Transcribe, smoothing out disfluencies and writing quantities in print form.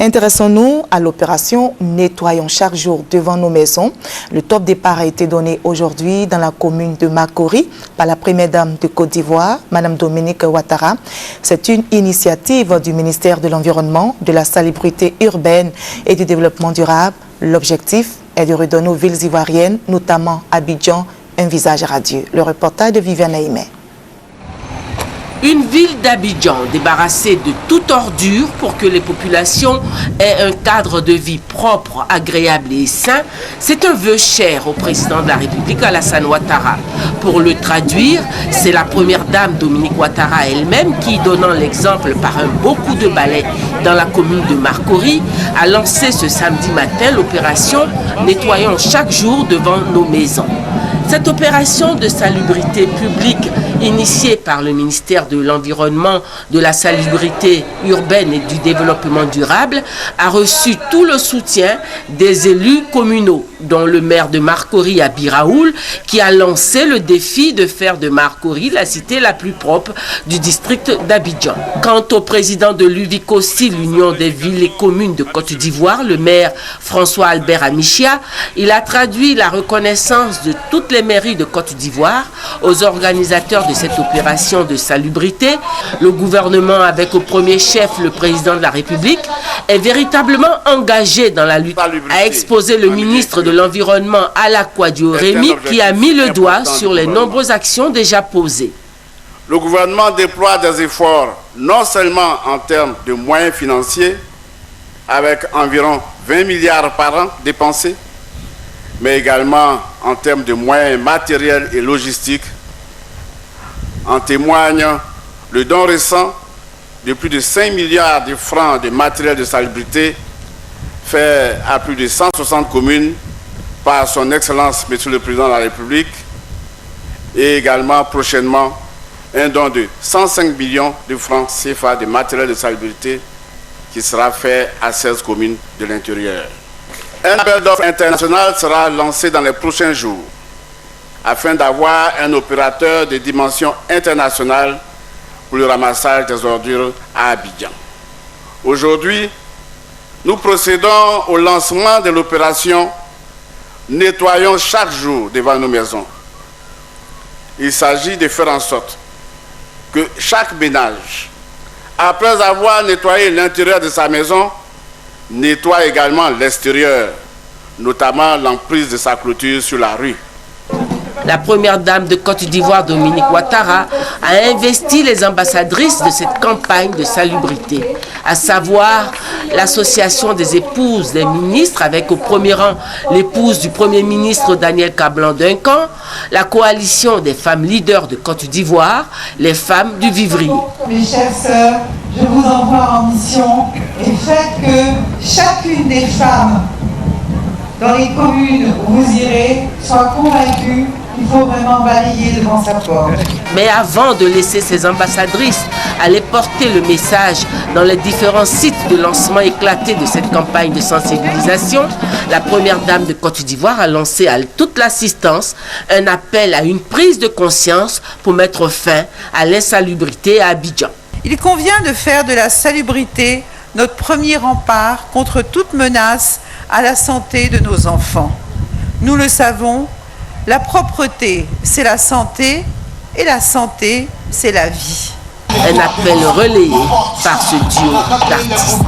Intéressons-nous à l'opération Nettoyons chaque jour devant nos maisons. Le top départ a été donné aujourd'hui dans la commune de Makori par la première dame de Côte d'Ivoire, Mme Dominique Ouattara. C'est une initiative du ministère de l'Environnement, de la Salubrité urbaine et du Développement durable. L'objectif est de redonner aux villes ivoiriennes, notamment Abidjan, un visage radieux. Le reportage de Viviane Aimé. Une ville d'Abidjan débarrassée de toute ordure pour que les populations aient un cadre de vie propre, agréable et sain, c'est un vœu cher au président de la République, Alassane Ouattara. Pour le traduire, c'est la première dame Dominique Ouattara elle-même qui, donnant l'exemple par un beau coup de balai dans la commune de Makori, a lancé ce samedi matin l'opération Nettoyons chaque jour devant nos maisons. Cette opération de salubrité publique initiée par le ministère de l'Environnement, de la Salubrité urbaine et du Développement durable a reçu tout le soutien des élus communaux, dont le maire de Makori, Abi Raoul, qui a lancé le défi de faire de Makori la cité la plus propre du district d'Abidjan. Quant au président de l'UVICOSI, l'Union des villes et communes de Côte d'Ivoire, le maire François Albert Amichia, il a traduit la reconnaissance de toutes les mairies de Côte d'Ivoire aux organisateurs de cette opération de salubrité. Le gouvernement, avec au premier chef le président de la République, est véritablement engagé dans la lutte, a exposé le ministre de l'Environnement Ala Kouadio Rémy, qui a mis le doigt sur les nombreuses actions déjà posées. Le gouvernement déploie des efforts non seulement en termes de moyens financiers, avec environ 20 milliards par an dépensés, mais également en termes de moyens matériels et logistiques. En témoigne le don récent de plus de 5 milliards de francs de matériel de salubrité fait à plus de 160 communes par son Excellence, Monsieur le Président de la République, et également prochainement un don de 105 millions de francs CFA de matériel de salubrité qui sera fait à 16 communes de l'intérieur. Un appel d'offres international sera lancé dans les prochains jours afin d'avoir un opérateur de dimension internationale pour le ramassage des ordures à Abidjan. Aujourd'hui, nous procédons au lancement de l'opération Nettoyons chaque jour devant nos maisons. Il s'agit de faire en sorte que chaque ménage, après avoir nettoyé l'intérieur de sa maison, nettoie également l'extérieur, notamment l'emprise de sa clôture sur la rue. La première dame de Côte d'Ivoire, Dominique Ouattara, a investi les ambassadrices de cette campagne de salubrité, à savoir l'association des épouses des ministres, avec au premier rang l'épouse du Premier ministre Daniel Kablan-Duncan, la coalition des femmes leaders de Côte d'Ivoire, les femmes du Vivrier. Mes chères sœurs, je vous envoie en mission et faites que chacune des femmes dans les communes où vous irez soit convaincue qu'il faut vraiment balayer devant sa porte. Mais avant de laisser ses ambassadrices aller porter le message dans les différents sites de lancement éclatés de cette campagne de sensibilisation, la première dame de Côte d'Ivoire a lancé à toute l'assistance un appel à une prise de conscience pour mettre fin à l'insalubrité à Abidjan. Il convient de faire de la salubrité notre premier rempart contre toute menace à la santé de nos enfants. Nous le savons, la propreté, c'est la santé, et la santé, c'est la vie. Un appel relayé par ce duo d'artistes.